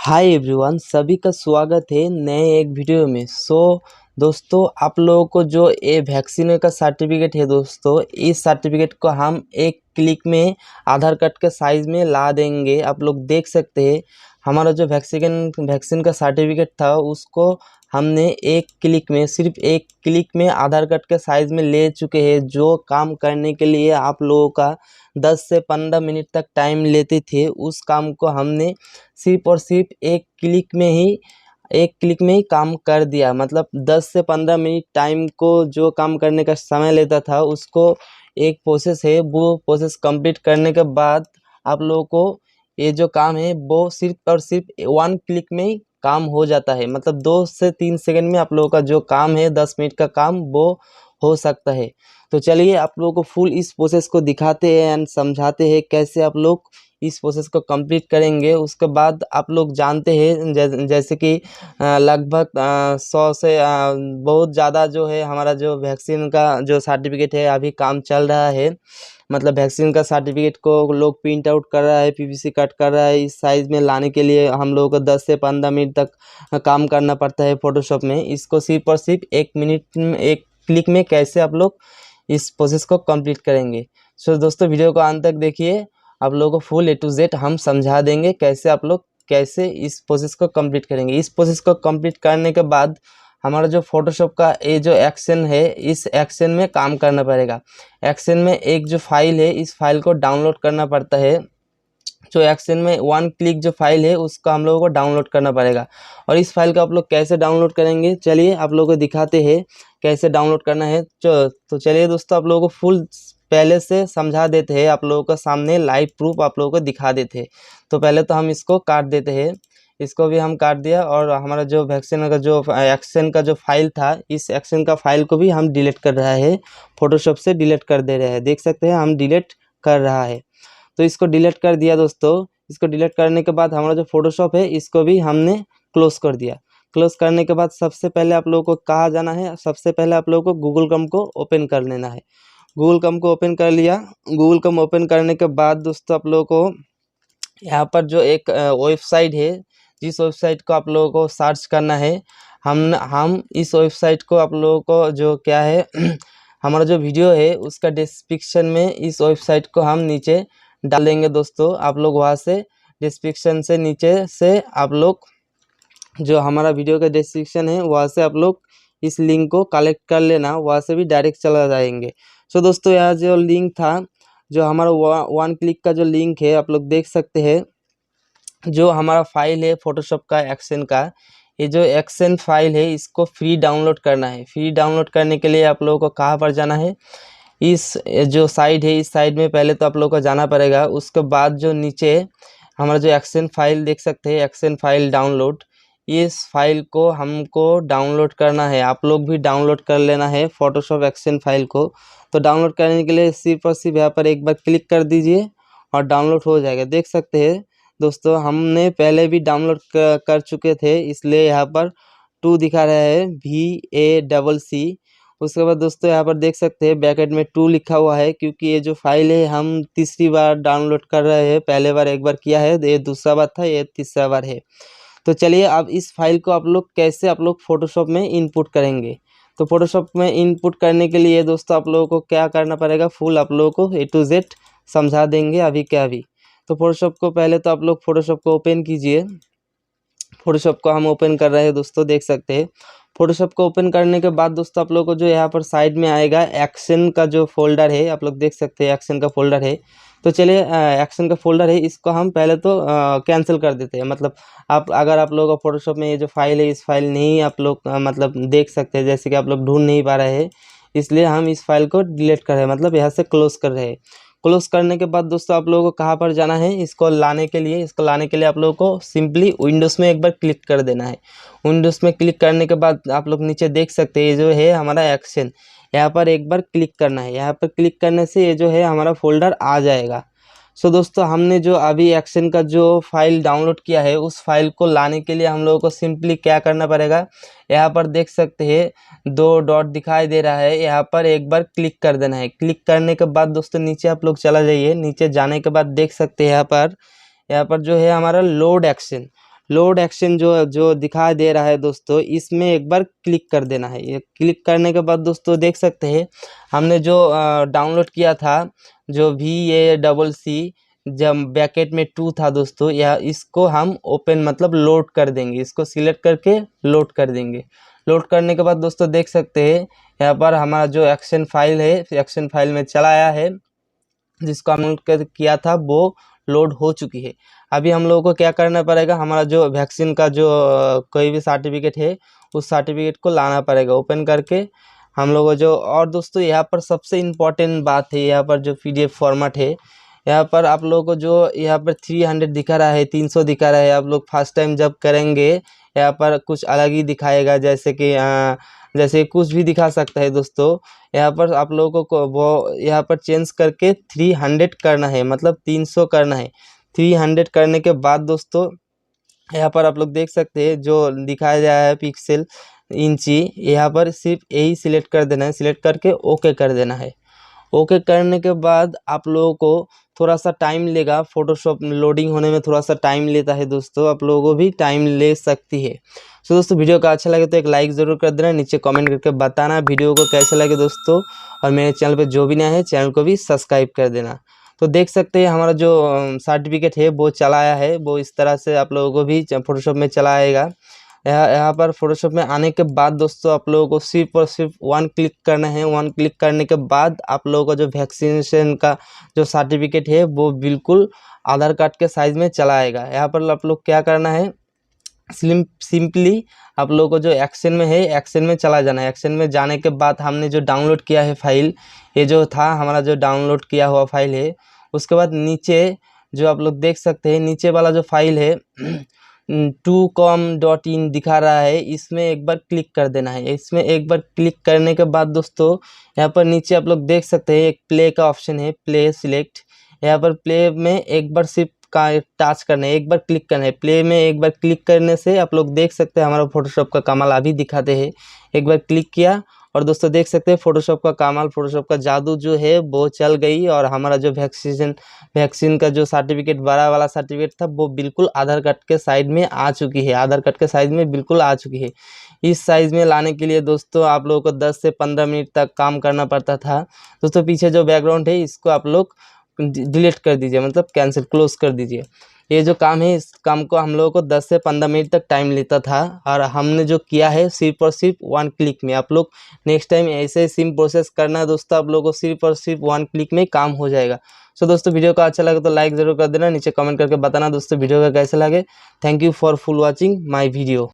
Hi everyone, सभी का स्वागत है नए एक वीडियो में। दोस्तों, आप लोगों को जो ये वैक्सीन का सर्टिफिकेट है दोस्तों, इस सर्टिफिकेट को हम एक क्लिक में आधार कार्ड के साइज़ में ला देंगे। आप लोग देख सकते हैं हमारा जो वैक्सीन का सर्टिफिकेट था उसको हमने एक क्लिक में, सिर्फ एक क्लिक में आधार कार्ड के साइज़ में ले चुके हैं। जो काम करने के लिए आप लोगों का 10 से 15 मिनट तक टाइम लेते थे, उस काम को हमने सिर्फ और सिर्फ एक क्लिक में ही काम कर दिया। मतलब 10 से 15 मिनट टाइम को जो काम करने का समय लेता था उसको एक प्रोसेस है, वो प्रोसेस कंप्लीट करने के बाद आप लोगों को ये जो काम है वो सिर्फ और सिर्फ 1 क्लिक में ही काम हो जाता है। मतलब 2 से 3 सेकंड में आप लोगों का जो काम है 10 मिनट का काम वो हो सकता है। तो चलिए आप लोगों को फुल इस प्रोसेस को दिखाते हैं एंड समझाते हैं कैसे आप लोग इस प्रोसेस को कंप्लीट करेंगे। उसके बाद आप लोग जानते हैं जैसे कि लगभग 100 से बहुत ज़्यादा जो है हमारा जो वैक्सीन का जो सर्टिफिकेट है अभी काम चल रहा है। मतलब वैक्सीन का सर्टिफिकेट को लोग प्रिंट आउट कर रहा है, पीवीसी कट कर रहा है। इस साइज़ में लाने के लिए हम लोगों को 10 से 15 मिनट तक काम करना पड़ता है फोटोशॉप में। इसको सिर्फ और सिर्फ 1 मिनट में, 1 क्लिक में कैसे आप लोग इस प्रोसेस को कंप्लीट करेंगे। दोस्तों, वीडियो को अंत तक देखिए, आप लोगों को फुल ए टू जेड हम समझा देंगे कैसे आप लोग कैसे इस प्रोसेस को कंप्लीट करेंगे। इस प्रोसेस को कंप्लीट करने के बाद हमारा जो फोटोशॉप का ये जो एक्शन है, इस एक्शन में काम करना पड़ेगा। एक्शन में एक जो फाइल है, इस फाइल को डाउनलोड करना पड़ता है। जो एक्शन में 1 क्लिक जो फाइल है उसको हम लोगों को डाउनलोड करना पड़ेगा। और इस फाइल को आप लोग कैसे डाउनलोड करेंगे, चलिए आप लोगों को दिखाते हैं कैसे डाउनलोड करना है। तो चलिए दोस्तों, आप लोगों को फुल पहले से समझा देते हैं, आप लोगों को सामने लाइव प्रूफ आप लोगों को दिखा देते हैं। तो पहले तो हम इसको काट देते हैं, इसको भी हम काट दिया। और हमारा जो वैक्सीन का जो एक्शन का जो फाइल था, इस एक्शन का फाइल को भी हम डिलीट कर रहा है, फोटोशॉप से डिलीट कर दे रहे हैं। देख सकते हैं हम डिलीट कर रहा है। तो इसको डिलीट कर दिया दोस्तों। इसको डिलीट करने के बाद हमारा जो फोटोशॉप है इसको भी हमने क्लोज कर दिया। क्लोज करने के बाद सबसे पहले आप लोगों को कहाँ जाना है, सबसे पहले आप लोगों को गूगल क्रोम को ओपन कर लेना है। गूगल क्रोम को ओपन कर लिया। गूगल क्रोम ओपन करने के बाद दोस्तों आप लोगों को यहाँ पर जो एक वेबसाइट है, जिस वेबसाइट को आप लोगों को सर्च करना है, हम इस वेबसाइट को आप लोगों को जो क्या है हमारा जो वीडियो है उसका डिस्क्रिप्शन में इस वेबसाइट को हम नीचे डाल देंगे दोस्तों। आप लोग वहाँ से डिस्क्रिप्शन से नीचे से आप लोग जो हमारा वीडियो का डिस्क्रिप्शन है वहाँ से आप लोग इस लिंक को कलेक्ट कर लेना, वहाँ से भी डायरेक्ट चला जाएंगे। दोस्तों, यहाँ जो लिंक था, जो हमारा 1 क्लिक का जो लिंक है, आप लोग देख सकते हैं जो हमारा फाइल है फोटोशॉप का एक्शन का, ये जो एक्शन फाइल है इसको फ्री डाउनलोड करना है। फ्री डाउनलोड करने के लिए आप लोगों को कहाँ पर जाना है, इस जो साइड है, इस साइड में पहले तो आप लोगों को जाना पड़ेगा। उसके बाद जो नीचे हमारा जो एक्शन फाइल देख सकते हैं, एक्शन फाइल डाउनलोड, इस फाइल को हमको डाउनलोड करना है। आप लोग भी डाउनलोड कर लेना है फोटोशॉप एक्शन फाइल को। तो डाउनलोड करने के लिए सिर्फ और सिर्फ यहाँ पर एक बार क्लिक कर दीजिए और डाउनलोड हो जाएगा। देख सकते हैं दोस्तों, हमने पहले भी डाउनलोड कर चुके थे, इसलिए यहाँ पर 2 दिखा रहा है, VACC। उसके बाद दोस्तों यहाँ पर देख सकते हैं ब्रैकेट में 2 लिखा हुआ है, क्योंकि ये जो फाइल है हम तीसरी बार डाउनलोड कर रहे हैं। पहले बार एक बार किया है, ये दूसरा बार था, ये तीसरा बार है। तो चलिए अब इस फाइल को आप लोग कैसे आप लोग फोटोशॉप में इनपुट करेंगे। तो फोटोशॉप में इनपुट करने के लिए दोस्तों आप लोगों को क्या करना पड़ेगा, फुल आप लोगों को A to Z समझा देंगे अभी क्या अभी। तो फोटोशॉप को पहले तो आप लोग फोटोशॉप को ओपन कीजिए। फोटोशॉप को हम ओपन कर रहे हैं दोस्तों, देख सकते हैं। फोटोशॉप को ओपन करने के बाद दोस्तों आप लोगों को जो यहाँ पर साइड में आएगा एक्शन का जो फोल्डर है, आप लोग देख सकते हैं एक्शन का फोल्डर है। तो चलिए एक्शन का फोल्डर है, इसको हम पहले तो कैंसिल कर देते हैं। मतलब अगर आप लोगों का फोटोशॉप में ये जो फाइल है, इस फाइल नहीं आप लोग मतलब देख सकते हैं, जैसे कि आप लोग ढूंढ नहीं पा रहे हैं, इसलिए हम इस फाइल को डिलीट कर रहे हैं, मतलब यहाँ से क्लोज कर रहे हैं। क्लोज करने के बाद दोस्तों आप लोगों को कहाँ पर जाना है, इसको लाने के लिए आप लोगों को सिंपली विंडोज़ में एक बार क्लिक कर देना है। विंडोज़ में क्लिक करने के बाद आप लोग नीचे देख सकते हैं ये जो है हमारा एक्शन, यहाँ पर एक बार क्लिक करना है। यहाँ पर क्लिक करने से ये जो है हमारा फोल्डर आ जाएगा। दोस्तों, हमने जो अभी एक्शन का जो फाइल डाउनलोड किया है उस फाइल को लाने के लिए हम लोगों को सिंपली क्या करना पड़ेगा, यहाँ पर देख सकते हैं 2 डॉट दिखाई दे रहा है, यहाँ पर एक बार क्लिक कर देना है। क्लिक करने के बाद दोस्तों नीचे आप लोग चला जाइए। नीचे जाने के बाद देख सकते हैं यहाँ पर जो है हमारा लोड लोड एक्शन जो दिखा दे रहा है दोस्तों, इसमें एक बार क्लिक कर देना है। ये क्लिक करने के बाद दोस्तों देख सकते हैं हमने जो डाउनलोड किया था, जो VACC जब ब्रैकेट में 2 था दोस्तों, या इसको हम ओपन मतलब लोड कर देंगे। इसको सिलेक्ट करके लोड कर देंगे। लोड करने के बाद दोस्तों देख सकते हैं यहाँ पर हमारा जो एक्शन फाइल है, एक्शन फाइल में चला आया है, जिसको हम किया था वो लोड हो चुकी है। अभी हम लोगों को क्या करना पड़ेगा, हमारा जो वैक्सीन का जो कोई भी सर्टिफिकेट है, उस सर्टिफिकेट को लाना पड़ेगा ओपन करके हम लोगों जो। और दोस्तों यहाँ पर सबसे इम्पोर्टेंट बात है, यहाँ पर जो PDF फॉर्मेट है, यहाँ पर आप लोगों को जो यहाँ पर 300 दिखा रहा है, 300 दिखा रहा है, आप लोग फर्स्ट टाइम जब करेंगे यहाँ पर कुछ अलग ही दिखाएगा, जैसे कि जैसे कुछ भी दिखा सकता है दोस्तों। यहाँ पर आप लोगों को वो यहाँ पर चेंज करके 300 करना है, मतलब 300 करना है। 300 करने के बाद दोस्तों यहाँ पर आप लोग देख सकते हैं जो दिखाया गया है पिक्सल इंची, यहाँ पर सिर्फ यही सिलेक्ट कर देना है। सिलेक्ट करके ओके कर देना है। ओके करने के बाद आप लोगों को थोड़ा सा टाइम लेगा, फोटोशॉप लोडिंग होने में थोड़ा सा टाइम लेता है दोस्तों, आप लोगों को भी टाइम ले सकती है। तो दोस्तों वीडियो का अच्छा लगे तो एक लाइक ज़रूर कर देना, नीचे कमेंट करके बताना वीडियो को कैसे लगे दोस्तों। और मेरे चैनल पे जो भी नया है चैनल को भी सब्सक्राइब कर देना। तो देख सकते हैं हमारा जो सर्टिफिकेट है वो चला आया है, वो इस तरह से आप लोगों को भी फोटोशॉप में चला आएगा। यहाँ पर फोटोशॉप में आने के बाद दोस्तों आप लोगों को सिर्फ और सिर्फ 1 क्लिक करना है। 1 क्लिक करने के बाद आप लोगों का जो वैक्सीनेशन का जो सर्टिफिकेट है वो बिल्कुल आधार कार्ड के साइज़ में चला आएगा। यहाँ पर आप लोग क्या करना है, सिंपली आप लोगों को जो एक्शन में है, एक्शन में चला जाना है। एक्शन में जाने के बाद हमने जो डाउनलोड किया है फाइल, ये जो था हमारा जो डाउनलोड किया हुआ फाइल है, उसके बाद नीचे जो आप लोग देख सकते हैं नीचे वाला जो फाइल है 2com.in दिखा रहा है, इसमें एक बार क्लिक कर देना है। इसमें एक बार क्लिक करने के बाद दोस्तों यहाँ पर नीचे आप लोग देख सकते हैं एक प्ले का ऑप्शन है, प्ले सिलेक्ट। यहाँ पर प्ले में एक बार सिर्फ का टच करना है, एक बार क्लिक करना है। प्ले में एक बार क्लिक करने से आप लोग देख सकते हैं हमारा फोटोशॉप का कमाल अभी दिखाते हैं। एक बार क्लिक किया और दोस्तों देख सकते हैं फोटोशॉप का कमाल, फोटोशॉप का जादू जो है वो चल गई, और हमारा जो वैक्सीन का जो सर्टिफिकेट बड़ा वाला सर्टिफिकेट था वो बिल्कुल आधार कार्ड के साइड में आ चुकी है। आधार कार्ड के साइज में बिल्कुल आ चुकी है। इस साइज़ में लाने के लिए दोस्तों आप लोगों को 10 से 15 मिनट तक काम करना पड़ता था। दोस्तों पीछे जो बैकग्राउंड है इसको आप लोग डिलीट कर दीजिए, मतलब कैंसिल क्लोज कर दीजिए। ये जो काम है इस काम को हम लोगों को 10 से 15 मिनट तक टाइम लेता था, और हमने जो किया है सिर्फ और सिर्फ 1 क्लिक में। आप लोग नेक्स्ट टाइम ऐसे सेम प्रोसेस करना है दोस्तों, आप लोगों को सिर्फ और सिर्फ 1 क्लिक में काम हो जाएगा। सो दोस्तों वीडियो का अच्छा लगे तो लाइक ज़रूर कर देना, नीचे कमेंट करके बताना दोस्तों वीडियो का कैसे लगे। Thank you for full watching my video.